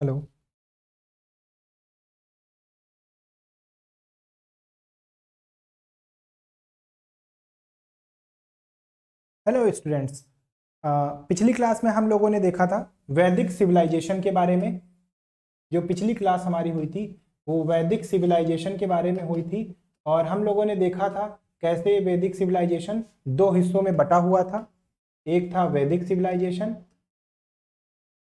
Hello. Hello students. पिछली class में हम लोगों ने देखा था वैदिक सिविलाइजेशन के बारे में। जो पिछली क्लास हमारी हुई थी वो वैदिक सिविलाइजेशन के बारे में हुई थी। और हम लोगों ने देखा था कैसे वैदिक सिविलाइजेशन दो हिस्सों में बटा हुआ था। एक था वैदिक सिविलाइजेशन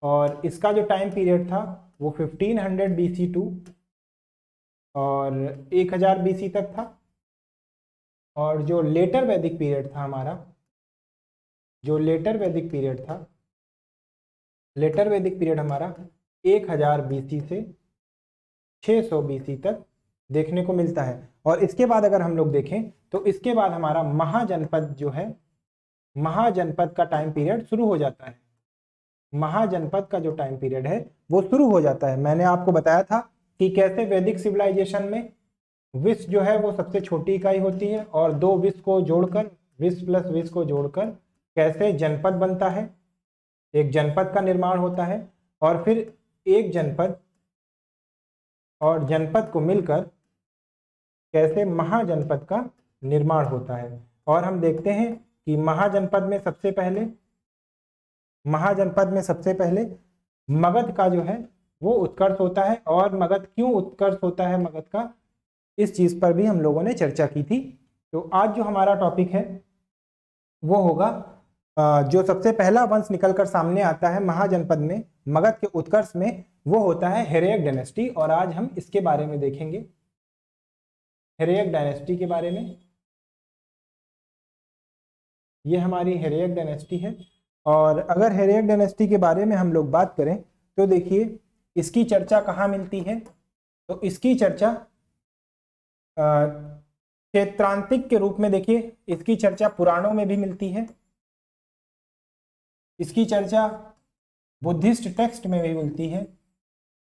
और इसका जो टाइम पीरियड था वो 1500 BC टू और 1000 BC तक था। और जो लेटर वैदिक पीरियड था हमारा, जो लेटर वैदिक पीरियड था, लेटर वैदिक पीरियड हमारा 1000 BC से 600 BC तक देखने को मिलता है। और इसके बाद अगर हम लोग देखें तो इसके बाद हमारा महाजनपद जो है, महाजनपद का टाइम पीरियड शुरू हो जाता है। महाजनपद का जो टाइम पीरियड है वो शुरू हो जाता है। मैंने आपको बताया था कि कैसे वैदिक सिविलाइजेशन में विश्व जो है वो सबसे छोटी इकाई होती है और दो विश्व को जोड़कर, विश्व प्लस विश्व को जोड़कर कैसे जनपद बनता है, एक जनपद का निर्माण होता है। और फिर एक जनपद और जनपद को मिलकर कैसे महाजनपद का निर्माण होता है। और हम देखते हैं कि महाजनपद में सबसे पहले मगध का जो है वो उत्कर्ष होता है। और मगध क्यों उत्कर्ष होता है मगध का, इस चीज पर भी हम लोगों ने चर्चा की थी। तो आज जो हमारा टॉपिक है वो होगा जो सबसे पहला वंश निकलकर सामने आता है महाजनपद में, मगध के उत्कर्ष में, वो होता है हेरेक डायनेस्टी। और आज हम इसके बारे में देखेंगे, हेरेक डायनेस्टी के बारे में। ये हमारी हेरेक डायनेस्टी है। और अगर हेरेक डायनेस्टी के बारे में हम लोग बात करें तो देखिए इसकी चर्चा कहाँ मिलती है। तो इसकी चर्चा क्षेत्रांतिक के रूप में, देखिए इसकी चर्चा पुराणों में भी मिलती है, इसकी चर्चा बुद्धिस्ट टेक्स्ट में भी मिलती है,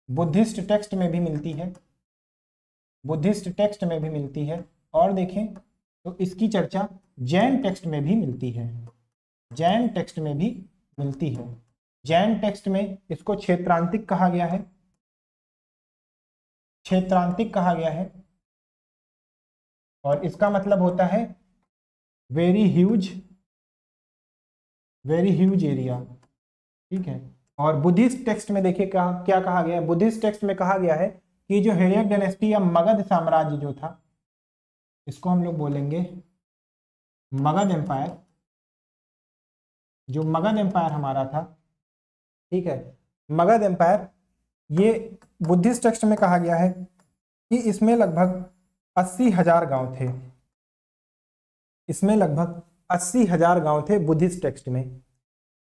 बुद्धिस्ट टेक्स्ट में भी मिलती है, बुद्धिस्ट टेक्स्ट में भी मिलती है। और देखें तो इसकी चर्चा जैन टेक्स्ट में भी मिलती है, जैन टेक्स्ट में भी मिलती है। जैन टेक्स्ट में इसको क्षेत्रांतिक कहा गया है, क्षेत्रांतिक कहा गया है। और इसका मतलब होता है very huge, very huge area. ठीक है। और बुद्धिस्ट टेक्स्ट में देखिए क्या कहा गया है। बुद्धिस्ट टेक्स्ट में कहा गया है कि जो हेरेक डायनेस्टी या मगध साम्राज्य जो था, इसको हम लोग बोलेंगे मगध एम्पायर। जो मगध एम्पायर हमारा था, ठीक है, मगध एम्पायर, ये बुद्धिस्ट टेक्स्ट में कहा गया है कि इसमें लगभग 80,000 गांव थे। इसमें लगभग 80,000 गांव थे बुद्धिस्ट टेक्स्ट में।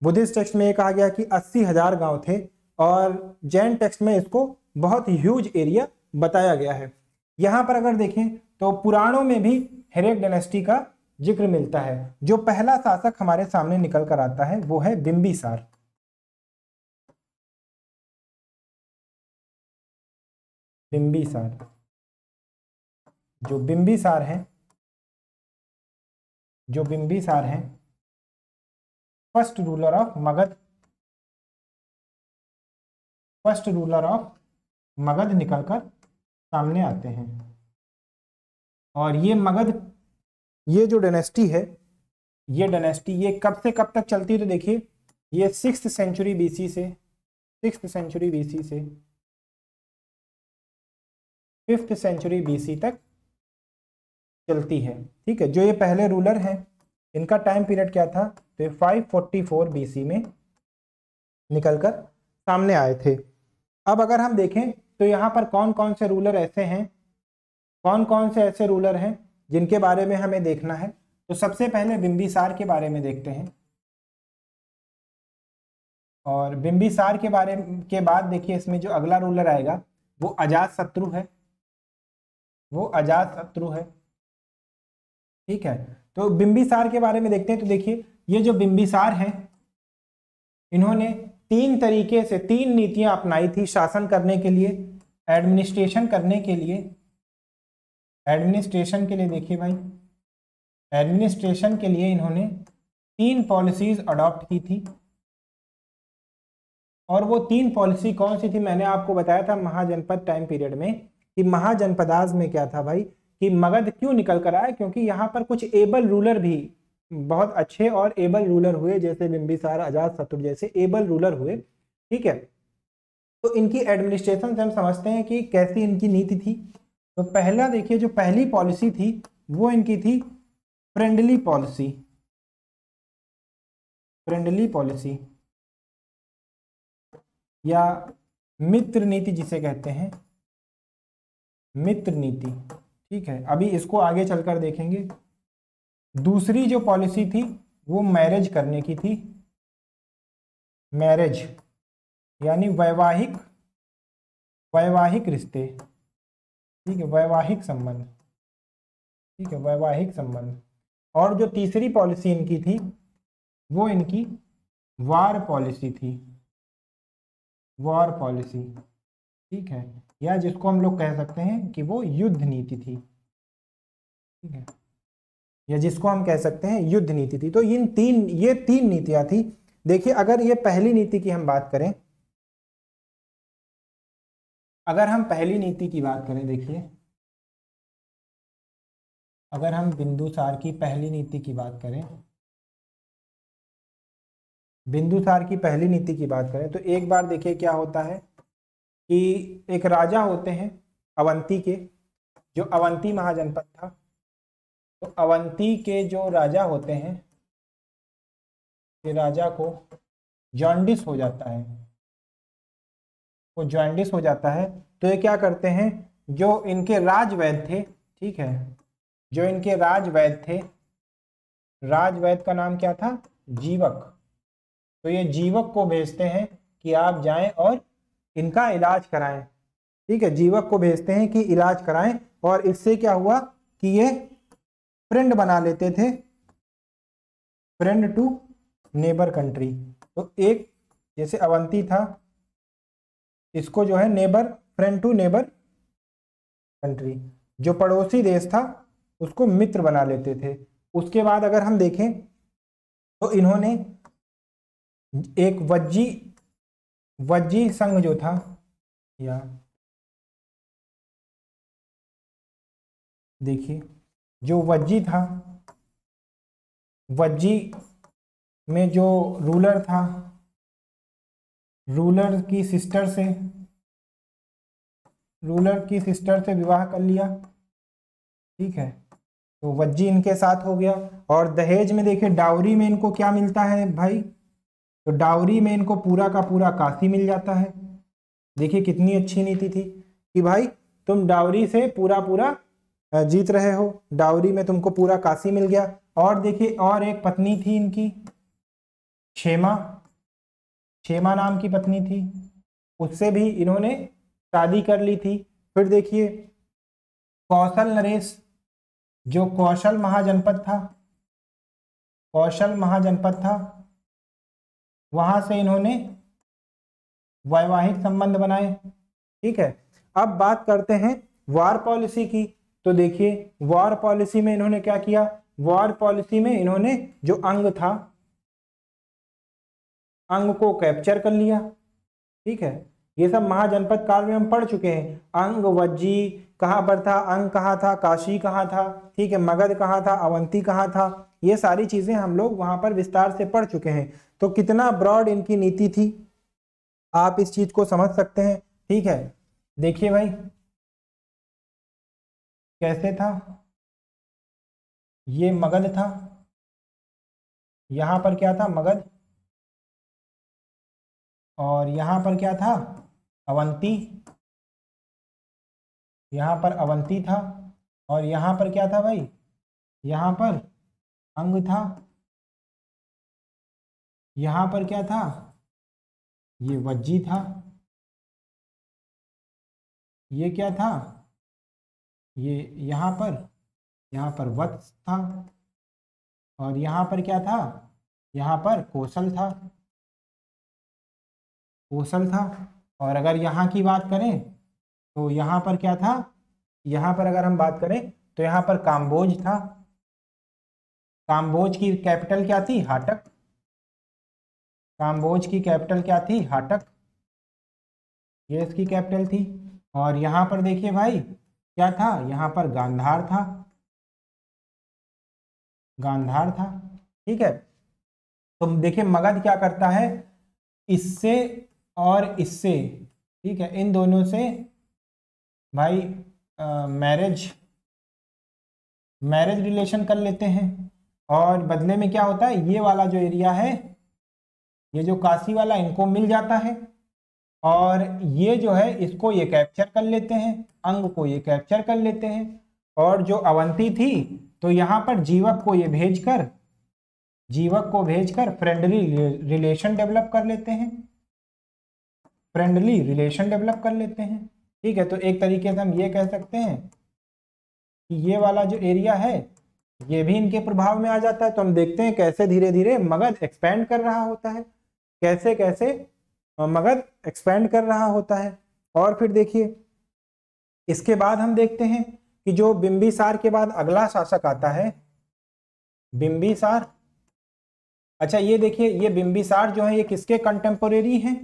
बुद्धिस्ट टेक्स्ट में ये कहा गया कि 80,000 गांव थे। और जैन टेक्स्ट में इसको बहुत ह्यूज एरिया बताया गया है। यहां पर अगर देखें तो पुराणों में भी हेरेक डायनेस्टी का जिक्र मिलता है। जो पहला शासक हमारे सामने निकल कर आता है वो है बिंबिसार। बिंबिसार, जो बिंबिसार हैं, जो बिंबिसार हैं, first ruler of Magadh, first ruler of Magadh निकलकर सामने आते हैं। और ये मगध, ये जो डायनेस्टी है, ये डायनेस्टी ये कब से कब तक चलती है तो देखिए ये 6th सेंचुरी बीसी से, 6th सेंचुरी बीसी से 5th सेंचुरी बीसी तक चलती है। ठीक है। जो ये पहले रूलर हैं इनका टाइम पीरियड क्या था, तो ये 544 BC में निकलकर सामने आए थे। अब अगर हम देखें तो यहाँ पर कौन कौन से रूलर ऐसे हैं, कौन कौन से ऐसे रूलर हैं जिनके बारे में हमें देखना है। तो सबसे पहले बिंबिसार के बारे में देखते हैं। और बिंबिसार के बारे के बाद देखिए इसमें जो अगला रूलर आएगा वो अजातशत्रु है, वो अजातशत्रु है। ठीक है। तो बिंबिसार के बारे में देखते हैं। तो देखिए ये जो बिंबिसार हैं इन्होंने 3 तरीके से, 3 नीतियां अपनाई थी शासन करने के लिए, एडमिनिस्ट्रेशन करने के लिए। एडमिनिस्ट्रेशन के लिए देखिए भाई, एडमिनिस्ट्रेशन के लिए इन्होंने 3 पॉलिसीज अडॉप्ट की थी। और वो 3 पॉलिसी कौन सी थी? मैंने आपको बताया था महाजनपद टाइम पीरियड में कि महाजनपदाज में क्या था भाई कि मगध क्यों निकल कर आया, क्योंकि यहाँ पर कुछ एबल रूलर भी, बहुत अच्छे और एबल रूलर हुए, जैसे बिंबिसार, अजात शत्रु जैसे एबल रूलर हुए। ठीक है, तो इनकी एडमिनिस्ट्रेशन से हम समझते हैं कि कैसी इनकी नीति थी। तो पहला देखिए, जो पहली पॉलिसी थी वो इनकी थी फ्रेंडली पॉलिसी। फ्रेंडली पॉलिसी या मित्र नीति जिसे कहते हैं, मित्र नीति। ठीक है, अभी इसको आगे चलकर देखेंगे। दूसरी जो पॉलिसी थी वो मैरिज करने की थी। मैरिज यानी वैवाहिक, वैवाहिक रिश्ते। ठीक है, वैवाहिक संबंध। ठीक है, वैवाहिक संबंध। और जो तीसरी पॉलिसी इनकी थी वो इनकी वार पॉलिसी थी। War policy. ठीक है, या जिसको हम लोग कह सकते हैं कि वो युद्ध नीति थी। ठीक है, या जिसको हम कह सकते हैं युद्ध नीति थी। तो ये तीन नीतियां थी। देखिए, अगर ये पहली नीति की हम बात करें, अगर हम पहली नीति की बात करें, देखिए अगर हम बिंदुसार की पहली नीति की बात करें, बिंदुसार की पहली नीति की बात करें, तो एक बार देखिए क्या होता है कि एक राजा होते हैं अवंती के, जो अवंती महाजनपद था। तो अवंती के जो राजा होते हैं, ये राजा को जॉन्डिस हो जाता है। वो जॉन्डिस हो जाता है, तो ये क्या करते हैं, जो इनके राजवैद्य थे, ठीक है, जो इनके राजवैद्य थे, राजवैद्य का नाम क्या था? जीवक। तो ये जीवक को भेजते हैं कि आप जाएं और इनका इलाज कराएं। ठीक है, जीवक को भेजते हैं कि इलाज कराएं, और इससे क्या हुआ कि ये फ्रेंड बना लेते थे, फ्रेंड टू नेबर कंट्री। तो एक जैसे अवंती था, इसको जो है neighbour, friend to neighbour country, जो पड़ोसी देश था उसको मित्र बना लेते थे। उसके बाद अगर हम देखें तो इन्होंने एक वज्जी संघ जो था, या देखिए जो वज्जी था, वज्जी में जो रूलर था, रूलर की सिस्टर से विवाह कर लिया। ठीक है, तो वज्जी इनके साथ हो गया। और दहेज में देखिए, डाउरी में इनको क्या मिलता है भाई? तो डाउरी में इनको पूरा का पूरा काशी मिल जाता है। देखिए कितनी अच्छी नीति थी कि भाई तुम डाउरी से पूरा पूरा जीत रहे हो, डाउरी में तुमको पूरा काशी मिल गया। और देखिए, और एक पत्नी थी इनकी, क्षेमा, क्षेमा नाम की पत्नी थी, उससे भी इन्होंने शादी कर ली थी। फिर देखिए कौशल नरेश, जो कौशल महाजनपद था, कौशल महाजनपद था, वहां से इन्होंने वैवाहिक संबंध बनाए। ठीक है, अब बात करते हैं वॉर पॉलिसी की। तो देखिए वॉर पॉलिसी में इन्होंने क्या किया? वॉर पॉलिसी में इन्होंने जो अंग था, अंग को कैप्चर कर लिया। ठीक है, ये सब महाजनपद काल में हम पढ़ चुके हैं। अंग, वज्जी कहाँ पर था, अंग कहाँ था, काशी कहाँ था, ठीक है, मगध कहाँ था, अवंती कहाँ था, ये सारी चीजें हम लोग वहां पर विस्तार से पढ़ चुके हैं। तो कितना ब्रॉड इनकी नीति थी, आप इस चीज को समझ सकते हैं। ठीक है, देखिए भाई कैसे था, ये मगध था, यहां पर क्या था? मगध। और यहां पर क्या था? अवंती। यहां पर अवंती था। और यहां पर क्या था भाई? यहां पर अंग था। यहां पर क्या था? ये वज्जी था। ये क्या था? ये यहाँ पर वत्स था। और यहाँ पर क्या था? यहाँ पर कौशल था, कौशल था। और अगर यहाँ की बात करें तो यहाँ पर क्या था? यहाँ पर अगर हम बात करें तो यहाँ पर काम्बोज था। काम्बोज की कैपिटल क्या थी? हाटक। काम्बोज की कैपिटल क्या थी? हाटक। ये इसकी कैपिटल थी। और यहाँ पर देखिए भाई क्या था, यहाँ पर गांधार था, गांधार था। ठीक है, तो देखिए मगध क्या करता है, इससे और इससे, ठीक है, इन दोनों से भाई मैरिज रिलेशन कर लेते हैं। और बदले में क्या होता है, ये वाला जो एरिया है, ये जो काशी वाला, इनको मिल जाता है। और ये जो है इसको ये कैप्चर कर लेते हैं, अंग को ये कैप्चर कर लेते हैं। और जो अवंती थी तो यहाँ पर जीवक को ये भेजकर, जीवक को भेजकर फ्रेंडली रिलेशन डेवलप कर लेते हैं, फ्रेंडली रिलेशन डेवलप कर लेते हैं। ठीक है, तो एक तरीके से हम ये कह सकते हैं कि ये वाला जो एरिया है ये भी इनके प्रभाव में आ जाता है। तो हम देखते हैं कैसे धीरे धीरे मगध एक्सपैंड कर रहा होता है, कैसे कैसे मगध एक्सपैंड कर रहा होता है। और फिर देखिए इसके बाद हम देखते हैं कि जो बिंबिसार के बाद अगला शासक आता है, बिंबिसार। अच्छा ये देखिए, ये बिंबिसार जो है ये किसके कंटेम्पोरेरी हैं,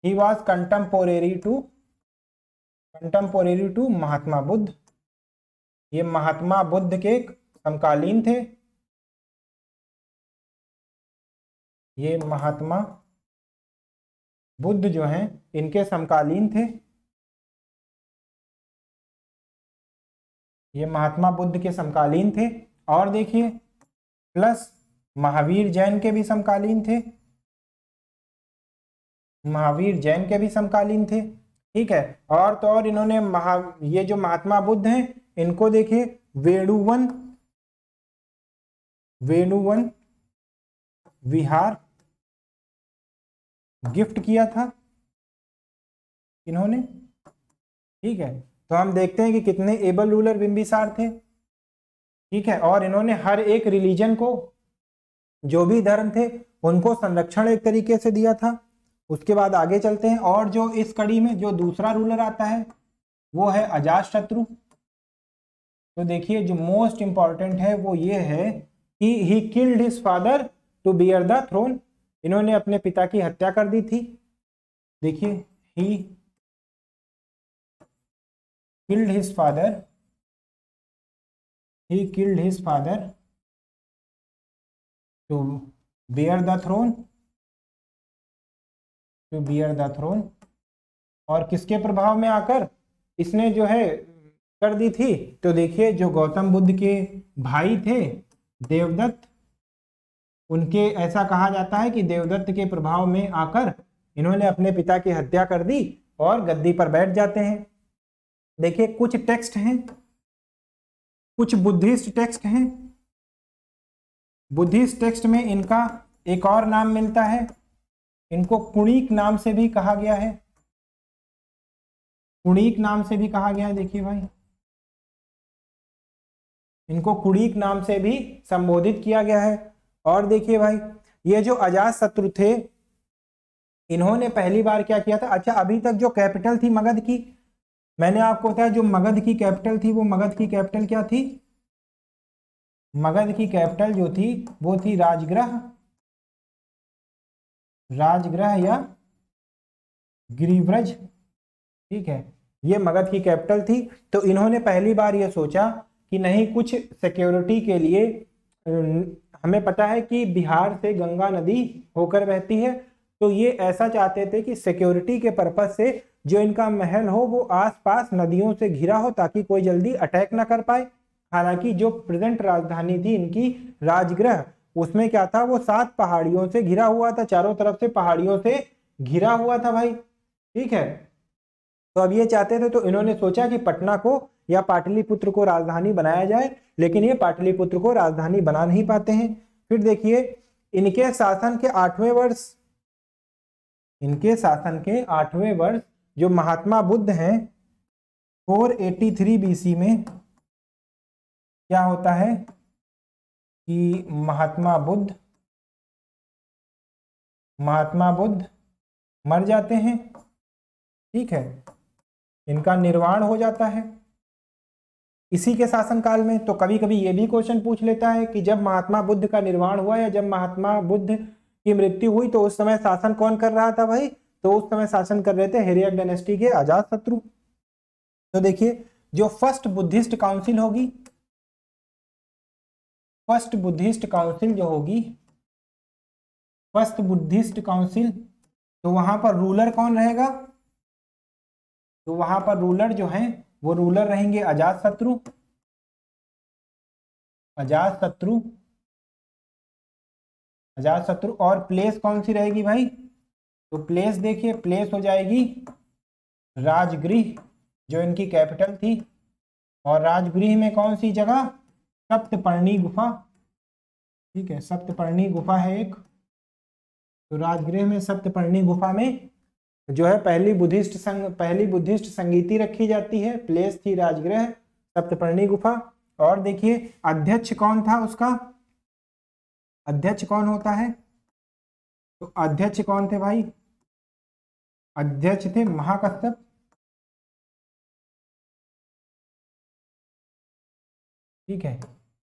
he was contemporary to Mahatma Buddha. ये महात्मा बुद्ध के समकालीन थे, ये महात्मा बुद्ध जो हैं इनके समकालीन थे, ये महात्मा बुद्ध के समकालीन थे। और देखिए प्लस महावीर जैन के भी समकालीन थे, महावीर जैन के भी समकालीन थे। ठीक है, और तो और इन्होंने ये जो महात्मा बुद्ध हैं इनको देखिए वेणुवन विहार गिफ्ट किया था इन्होंने। ठीक है, तो हम देखते हैं कि कितने एबल रूलर बिंबिसार थे। ठीक है, और इन्होंने हर एक रिलीजन को, जो भी धर्म थे उनको संरक्षण एक तरीके से दिया था। उसके बाद आगे चलते हैं, और जो इस कड़ी में जो दूसरा रूलर आता है वो है अजातशत्रु। तो देखिए जो मोस्ट इंपॉर्टेंट है वो ये है कि he killed his father to bear the throne. इन्होंने अपने पिता की हत्या कर दी थी। देखिए he killed his father, he killed his father to bear the throne, to bear the throne. और किसके प्रभाव में आकर इसने जो है कर दी थी, तो देखिए जो गौतम बुद्ध के भाई थे देवदत्त, उनके, ऐसा कहा जाता है कि देवदत्त के प्रभाव में आकर इन्होंने अपने पिता की हत्या कर दी और गद्दी पर बैठ जाते हैं। देखिए कुछ टेक्स्ट हैं, कुछ बुद्धिस्ट टेक्स्ट हैं, बुद्धिस्ट टेक्स्ट में इनका एक और नाम मिलता है, इनको कुणिक नाम से भी कहा गया है, कुणिक नाम से भी कहा गया है। देखिए भाई इनको कुणिक नाम से भी संबोधित किया गया है। और देखिए भाई ये जो अजातशत्रु थे इन्होंने पहली बार क्या किया था, अच्छा अभी तक जो कैपिटल थी मगध की, मैंने आपको बताया जो मगध की कैपिटल थी, वो मगध की कैपिटल क्या थी, मगध की कैपिटल जो थी वो थी राजगृह, राजगृह या गिरिव्रज। ठीक है, ये मगध की कैपिटल थी। तो इन्होंने पहली बार ये सोचा कि नहीं, कुछ सिक्योरिटी के लिए, हमें पता है कि बिहार से गंगा नदी होकर बहती है, तो ये ऐसा चाहते थे कि सिक्योरिटी के पर्पज से जो इनका महल हो वो आसपास नदियों से घिरा हो ताकि कोई जल्दी अटैक ना कर पाए। हालांकि जो प्रेजेंट राजधानी थी इनकी राजगृह, उसमें क्या था, वो 7 पहाड़ियों से घिरा हुआ था, चारों तरफ से पहाड़ियों से घिरा हुआ था भाई। ठीक है, तो अब ये चाहते थे, तो इन्होंने सोचा कि पटना को या पाटलिपुत्र को राजधानी बनाया जाए, लेकिन ये पाटलिपुत्र को राजधानी बना नहीं पाते हैं। फिर देखिए इनके शासन के 8वें वर्ष, इनके शासन के 8वें वर्ष जो महात्मा बुद्ध हैं 483 BC में क्या होता है कि महात्मा बुद्ध मर जाते हैं। ठीक है, इनका निर्वाण हो जाता है इसी के शासनकाल में। तो कभी कभी ये भी क्वेश्चन पूछ लेता है कि जब महात्मा बुद्ध का निर्वाण हुआ या जब महात्मा बुद्ध की मृत्यु हुई तो उस समय शासन कौन कर रहा था भाई, तो उस समय शासन कर रहे थे हिर्यक डायनेस्टी के अजातशत्रु। तो देखिए जो फर्स्ट बुद्धिस्ट काउंसिल होगी, फर्स्ट बुद्धिस्ट काउंसिल जो होगी, फर्स्ट बुद्धिस्ट काउंसिल, तो वहां पर रूलर कौन रहेगा? तो वहां पर रूलर जो है वो रूलर रहेंगे अजातशत्रु, अजातशत्रु, अजातशत्रु। और प्लेस कौन सी रहेगी भाई? तो प्लेस देखिए, प्लेस हो जाएगी राजगृह, जो इनकी कैपिटल थी। और राजगृह में कौन सी जगह? सप्तपर्णी गुफा। ठीक है, सप्तपर्णी गुफा है एक। तो राजगृह में सप्तपर्णी गुफा में जो है पहली बुद्धिस्ट संगीति रखी जाती है। प्लेस थी राजगृह, सप्तपर्णी गुफा। और देखिए अध्यक्ष कौन था उसका? अध्यक्ष कौन होता है? तो अध्यक्ष कौन थे भाई? अध्यक्ष थे महाकश्यप। ठीक है,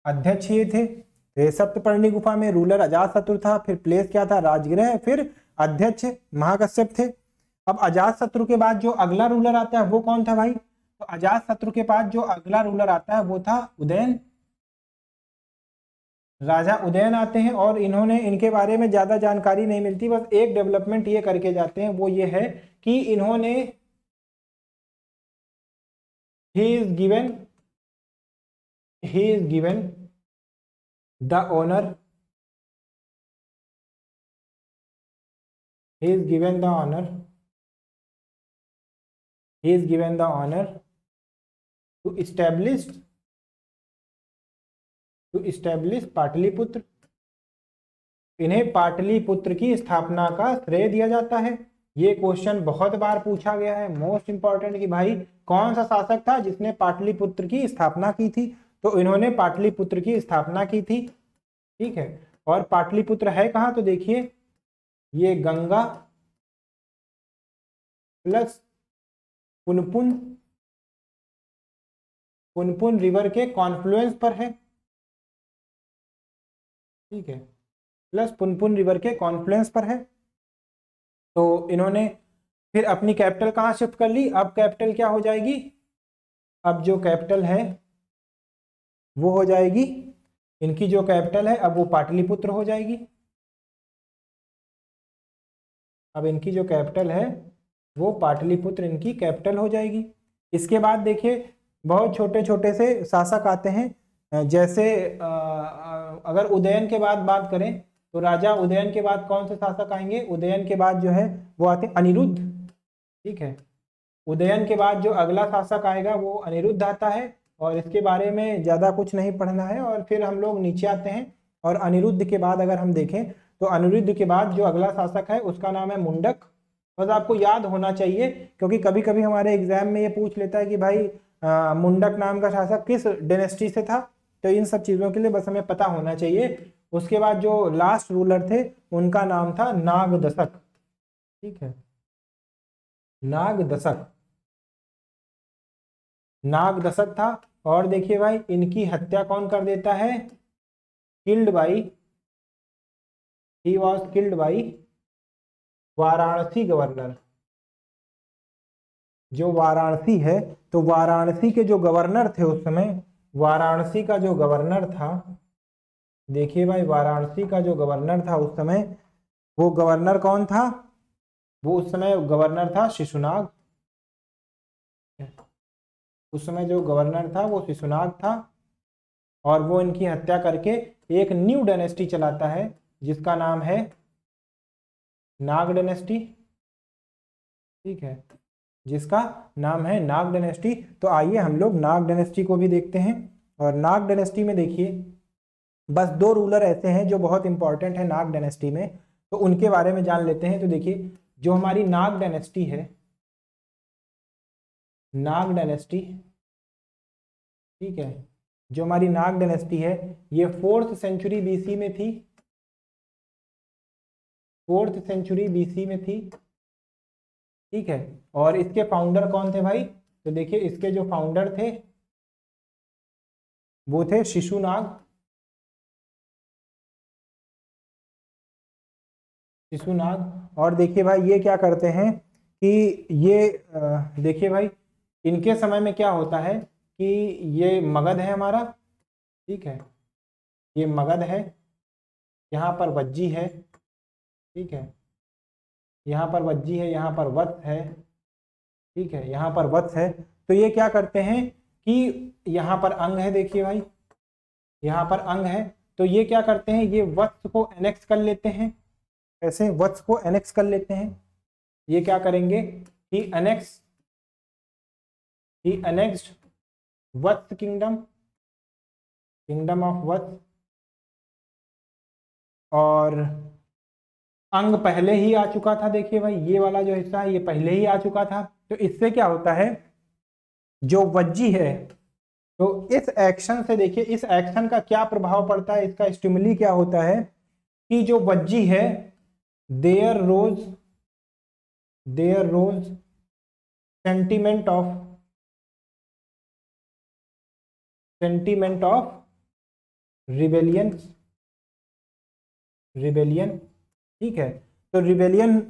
अध्यक्ष ये थे। तो सप्तपर्णी गुफा में रूलर अजातशत्रु था, फिर प्लेस क्या था? राजगृह, फिर अध्यक्ष महाकश्यप थे। अब अजातशत्रु के बाद जो अगला रूलर आता है वो कौन था भाई? तो अजातशत्रु के बाद जो अगला रूलर आता है वो था उदयन, राजा उदयन आते हैं। और इन्होंने, इनके बारे में ज्यादा जानकारी नहीं मिलती, बस एक डेवलपमेंट ये करके जाते हैं, वो ये है कि इन्होंने he is given the honor, he is given the honor to establish Pataliputra. इन्हें पाटलिपुत्र की स्थापना का श्रेय दिया जाता है। ये क्वेश्चन बहुत बार पूछा गया है, मोस्ट इंपॉर्टेंट, कि भाई कौन सा शासक था जिसने पाटलिपुत्र की स्थापना की थी? तो इन्होंने पाटलिपुत्र की स्थापना की थी। ठीक है, और पाटलिपुत्र है कहाँ? तो देखिए ये गंगा प्लस पुनपुन रिवर के कॉन्फ्लुएंस पर है। ठीक है, प्लस पुनपुन रिवर के कॉन्फ्लुएंस पर है। तो इन्होंने फिर अपनी कैपिटल कहाँ शिफ्ट कर ली? अब कैपिटल क्या हो जाएगी? अब जो कैपिटल है वो हो जाएगी, इनकी जो कैपिटल है अब वो पाटलिपुत्र हो जाएगी। अब इनकी जो कैपिटल है वो पाटलिपुत्र इनकी कैपिटल हो जाएगी। इसके बाद देखिए बहुत छोटे छोटे से शासक आते हैं, जैसे अगर उदयन के बाद बात करें तो राजा उदयन के बाद कौन से शासक आएंगे? उदयन के बाद जो है वो आते हैं अनिरुद्ध। ठीक है, उदयन के बाद जो अगला शासक आएगा वो अनिरुद्ध आता है, और इसके बारे में ज़्यादा कुछ नहीं पढ़ना है। और फिर हम लोग नीचे आते हैं, और अनिरुद्ध के बाद अगर हम देखें तो अनिरुद्ध के बाद जो अगला शासक है उसका नाम है मुंडक। बस आपको याद होना चाहिए, क्योंकि कभी कभी हमारे एग्जाम में ये पूछ लेता है कि भाई मुंडक नाम का शासक किस डायनेस्टी से था। तो इन सब चीज़ों के लिए बस हमें पता होना चाहिए। उसके बाद जो लास्ट रूलर थे उनका नाम था नागदशक। ठीक है, नागदशक, नागदशक था। और देखिए भाई इनकी हत्या कौन कर देता है? Killed by, he was killed by Varanasi governor. जो वाराणसी है, तो वाराणसी के जो गवर्नर थे उस समय, वाराणसी का जो गवर्नर था, देखिए भाई वाराणसी का जो गवर्नर था उस समय, वो गवर्नर कौन था? वो उस समय गवर्नर था शिशुनाग। उस समय जो गवर्नर था वो शिशुनाग था, और वो इनकी हत्या करके एक न्यू डायनेस्टी चलाता है जिसका नाम है नाग डायनेस्टी। ठीक है, जिसका नाम है नाग डायनेस्टी। तो आइए हम लोग नाग डायनेस्टी को भी देखते हैं। और नाग डायनेस्टी में देखिए बस दो रूलर ऐसे हैं जो बहुत इंपॉर्टेंट है नाग डायनेस्टी में, तो उनके बारे में जान लेते हैं। तो देखिए जो हमारी नाग डायनेस्टी है, नाग डायनेस्टी, ठीक है, जो हमारी नाग डायनेस्टी है ये 4th सेंचुरी बीसी में थी, 4th सेंचुरी बीसी में थी। ठीक है, और इसके फाउंडर कौन थे भाई? तो देखिए इसके जो फाउंडर थे वो थे शिशुनाग, शिशुनाग। और देखिए भाई ये क्या करते हैं कि ये देखिए भाई इनके समय में क्या होता है कि ये मगध है हमारा, ठीक है, ये मगध है, यहाँ पर वज्जी है, ठीक है, यहाँ पर वज्जी है, यहाँ पर वत्स है, ठीक है, यहाँ पर वत्स है। तो ये क्या करते हैं कि यहाँ पर अंग है, देखिए भाई यहाँ पर अंग है, तो ये क्या करते हैं, ये वत्स को एनेक्स कर लेते हैं, ऐसे वत्स को एनेक्स कर लेते हैं। ये क्या करेंगे कि annexed Vatsa kingdom, kingdom of Vatsa, और अंग पहले ही आ चुका था, देखिए भाई ये वाला जो हिस्सा है ये पहले ही आ चुका था। तो इससे क्या होता है, जो वज्जी है, तो इस एक्शन से देखिए इस एक्शन का क्या प्रभाव पड़ता है, इसका स्टिमुली क्या होता है कि जो वज्जी है there rose sentiment of rebellion, ठीक है। तो रिबेलियन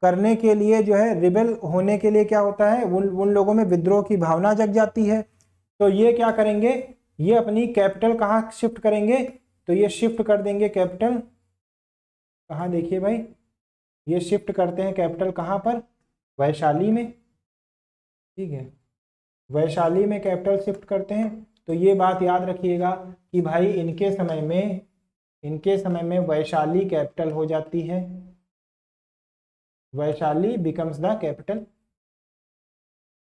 करने के लिए जो है, रिबेल होने के लिए क्या होता है, उन लोगों में विद्रोह की भावना जग जाती है। तो ये क्या करेंगे, ये अपनी कैपिटल कहाँ शिफ्ट करेंगे, तो ये शिफ्ट कर देंगे कैपिटल कहाँ, देखिए भाई ये शिफ्ट करते हैं कैपिटल कहाँ पर, वैशाली में, ठीक है, वैशाली में कैपिटल शिफ्ट करते हैं। तो ये बात याद रखिएगा कि भाई इनके समय में वैशाली कैपिटल हो जाती है, वैशाली बिकम्स द कैपिटल,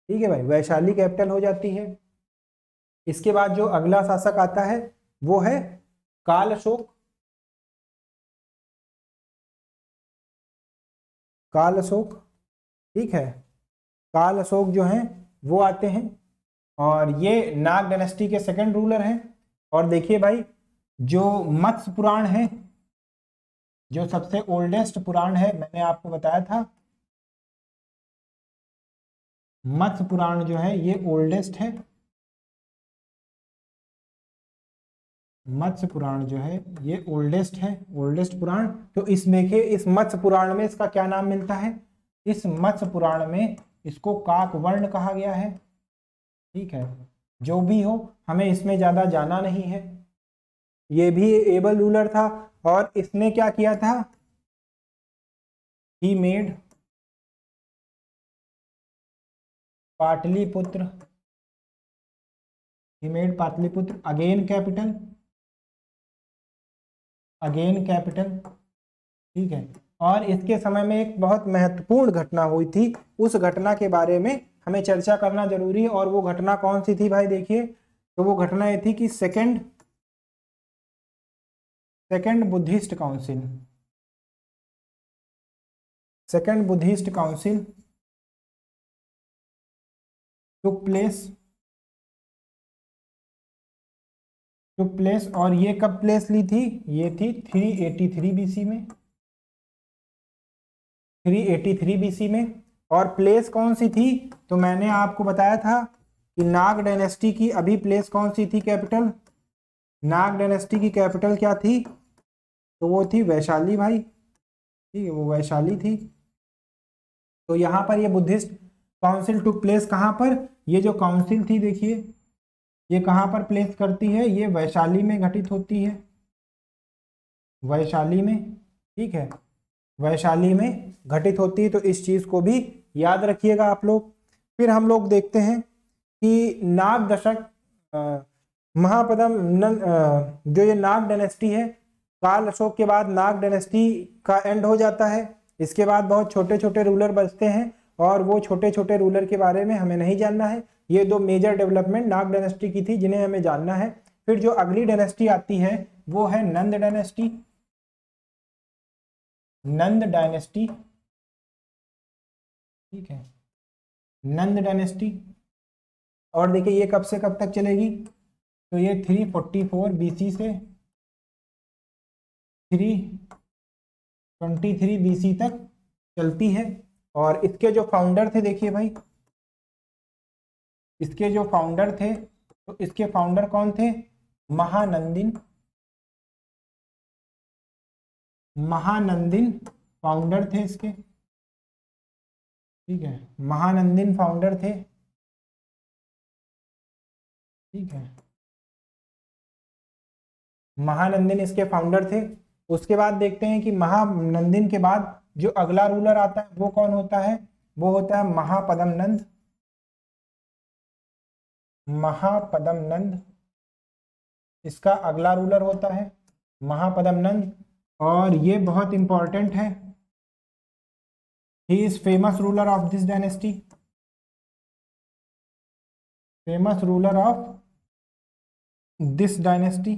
ठीक है भाई, वैशाली कैपिटल हो जाती है। इसके बाद जो अगला शासक आता है वो है काल अशोक। ठीक है, काल अशोक जो हैं वो आते हैं, और ये नाग डायनेस्टी के सेकंड रूलर हैं। और देखिए भाई जो मत्स्य पुराण है, जो सबसे ओल्डेस्ट पुराण है, मैंने आपको बताया था मत्स्य पुराण जो है ये ओल्डेस्ट है, मत्स्य पुराण जो है ये ओल्डेस्ट पुराण। तो इसमें के इस मत्स्य पुराण में इसका क्या नाम मिलता है, इस मत्स्य पुराण में इसको काकवर्ण कहा गया है, ठीक है। जो भी हो हमें इसमें ज्यादा जाना नहीं है। ये भी एबल रूलर था, और इसने क्या किया था, he made Pataliputra again capital, ठीक है। और इसके समय में एक बहुत महत्वपूर्ण घटना हुई थी, उस घटना के बारे में हमें चर्चा करना जरूरी है। और वो घटना कौन सी थी भाई, देखिए तो वो घटना ये थी कि second Buddhist council took place, और ये कब प्लेस ली थी, ये थी 383 बीसी में, 383 बीसी में। और प्लेस कौन सी थी, तो मैंने आपको बताया था कि नाग डायनेस्टी की अभी प्लेस कौन सी थी, कैपिटल, नाग डायनेस्टी की कैपिटल क्या थी, तो वो थी वैशाली भाई, ठीक है, वो वैशाली थी। तो यहाँ पर ये बुद्धिस्ट काउंसिल टुक प्लेस कहाँ पर, ये जो काउंसिल थी देखिए ये कहाँ पर प्लेस करती है, ये वैशाली में घटित होती है, वैशाली में, ठीक है, वैशाली में घटित होती है। तो इस चीज को भी याद रखिएगा आप लोग। फिर हम लोग देखते हैं कि नाग दशक महापद्म जो ये नाग डायनेस्टी है, काल अशोक के बाद नाग डायनेस्टी का एंड हो जाता है। इसके बाद बहुत छोटे छोटे रूलर बचते हैं, और वो छोटे छोटे रूलर के बारे में हमें नहीं जानना है। ये दो मेजर डेवलपमेंट नाग डायनेस्टी की थी जिन्हें हमें जानना है। फिर जो अगली डायनेस्टी आती है वो है नंद डायनेस्टी, ठीक है, नंद डायनेस्टी। और देखिए ये कब से कब तक चलेगी, तो ये 344 बीसी से 323 बीसी तक चलती है। और इसके जो फाउंडर थे देखिए भाई, इसके जो फाउंडर थे, तो इसके फाउंडर कौन थे, महानंदिन फाउंडर थे इसके, ठीक है, महानंदिन फाउंडर थे, ठीक है, महानंदिन इसके फाउंडर थे। उसके बाद देखते हैं कि महानंदिन के बाद जो अगला रूलर आता है वो कौन होता है, वो होता है महापद्म नंद। महापद्म नंद इसका अगला रूलर होता है, महापद्म नंद, और ये बहुत इंपॉर्टेंट है। He is famous ruler of this dynasty, famous ruler of this dynasty,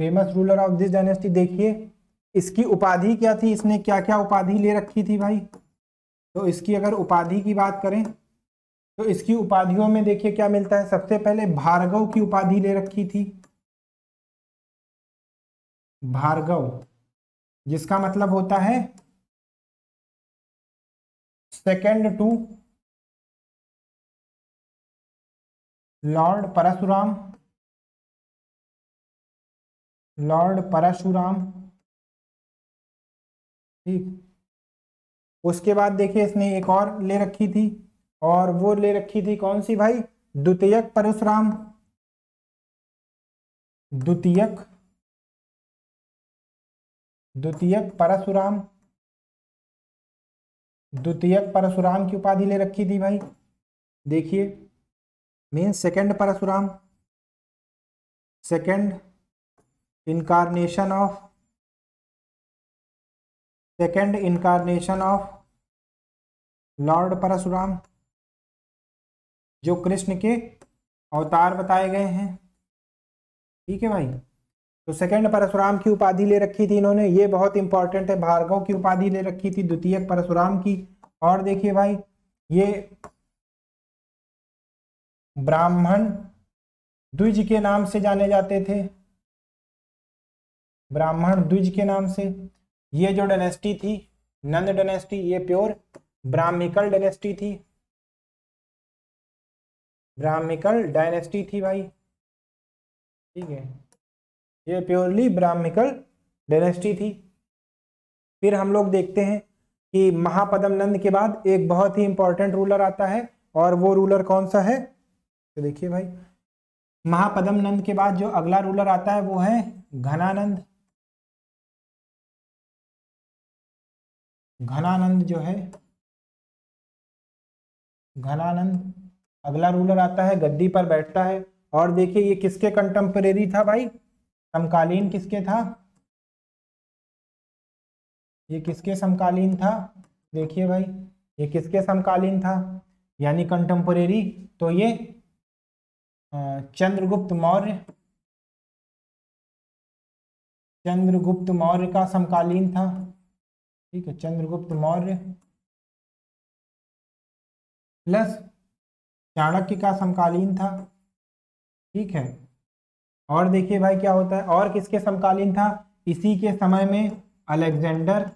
famous ruler of this dynasty. देखिए इसकी उपाधि क्या थी, इसने क्या क्या उपाधि ले रखी थी भाई। तो इसकी अगर उपाधि की बात करें तो इसकी उपाधियों में देखिए क्या मिलता है। सबसे पहले भार्गव की उपाधि ले रखी थी, भार्गव, जिसका मतलब होता है second to lord Parashuram, lord Parashuram, ठीक। उसके बाद देखिए इसने एक और ले रखी थी, और वो ले रखी थी कौन सी भाई, द्वितीयक परशुराम, द्वितीयक परशुराम, द्वितीयक परशुराम की उपाधि ले रखी थी भाई। देखिए means second Parashuram, second incarnation of, second incarnation of lord Parashuram, जो कृष्ण के अवतार बताए गए हैं, ठीक है भाई। तो सेकंड परशुराम की उपाधि ले रखी थी इन्होंने, ये बहुत इंपॉर्टेंट है। भार्गव की उपाधि ले रखी थी द्वितीयक परशुराम की। और देखिए भाई ये ब्राह्मण द्विज के नाम से जाने जाते थे, ब्राह्मण द्विज के नाम से। ये जो डायनेस्टी थी नंद डायनेस्टी, ये प्योर ब्राह्मिकल डायनेस्टी थी, ब्राह्मिकल डायनेस्टी थी भाई, ठीक है, ये प्योरली ब्राह्मिकल डायनेस्टी थी। फिर हम लोग देखते हैं कि महापद्म नंद के बाद एक बहुत ही इंपॉर्टेंट रूलर आता है, और वो रूलर कौन सा है, तो देखिए भाई महापद्म नंद के बाद जो अगला रूलर आता है वो है घनानंद। घनानंद जो है, घनानंद अगला रूलर आता है, गद्दी पर बैठता है। और देखिए ये किसके कंटेम्परेरी था भाई, समकालीन किसके था, ये किसके समकालीन था, देखिए भाई ये किसके समकालीन था, यानी कंटेम्परेरी। तो ये चंद्रगुप्त मौर्य, चंद्रगुप्त मौर्य का समकालीन था, ठीक है, चंद्रगुप्त मौर्य प्लस चाणक्य का समकालीन था, ठीक है। और देखिए भाई क्या होता है, और किसके समकालीन था, इसी के समय में अलेक्जेंडर,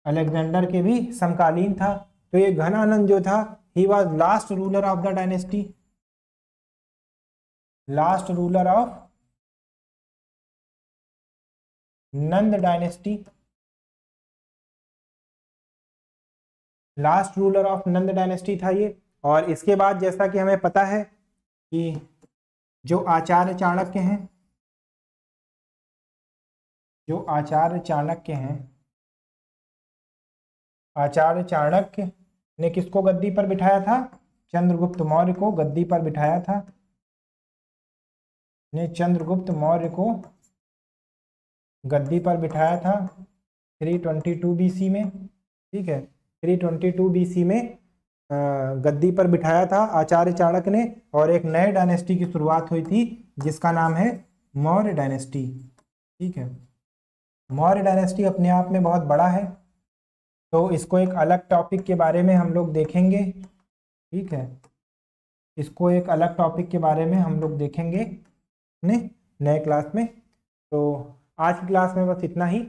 अलेक्जेंडर के भी समकालीन था। तो ये घनानंद जो था he was last ruler of the dynasty, last ruler of Nand dynasty, last ruler of Nand dynasty था ये। और इसके बाद जैसा कि हमें पता है कि जो आचार्य चाणक्य हैं, जो आचार्य चाणक्य हैं, आचार्य चाणक्य ने किसको गद्दी पर बिठाया था, चंद्रगुप्त मौर्य को गद्दी पर बिठाया था, ने चंद्रगुप्त मौर्य को गद्दी पर बिठाया था 322 बीसी में, ठीक है, 322 बीसी में गद्दी पर बिठाया था आचार्य चाणक्य ने। और एक नए डायनेस्टी की शुरुआत हुई थी जिसका नाम है मौर्य डायनेस्टी, ठीक है। मौर्य डायनेस्टी अपने आप में बहुत बड़ा है, तो इसको एक अलग टॉपिक के बारे में हम लोग देखेंगे, ठीक है, इसको एक अलग टॉपिक के बारे में हम लोग देखेंगे नए क्लास में। तो आज की क्लास में बस इतना ही।